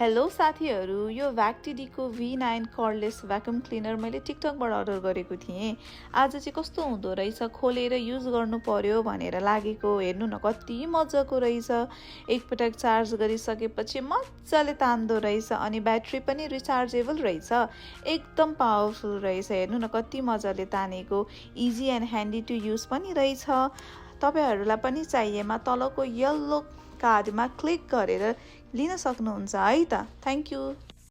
Hello साथीहरू, यो भ्याक्टिडीको V9 cordless vacuum cleaner मैले टिकटकबाट अर्डर गरेको थिएँ। आज चाहिँ कस्तो हुँदो रहेछ, खोलेर युज गर्नु पर्यो भनेर लागेको। हेर्नु न कति मजाको रहेछ। एकपटक चार्ज गरिसकेपछि मजाले तान्दो रहेछ अनि ब्याट्री पनि रिचार्जेबल रहेछ। एकदम पावरफुल रहेछ। हेर्नु न कति मजाले तानेको। Easy and handy to use पनि रहेछ। तपाईहरुलाई पनि चाहिएमा तलको येल्लो कार्डमा क्लिक गरेर लिन सक्नुहुन्छ है त। Thank you.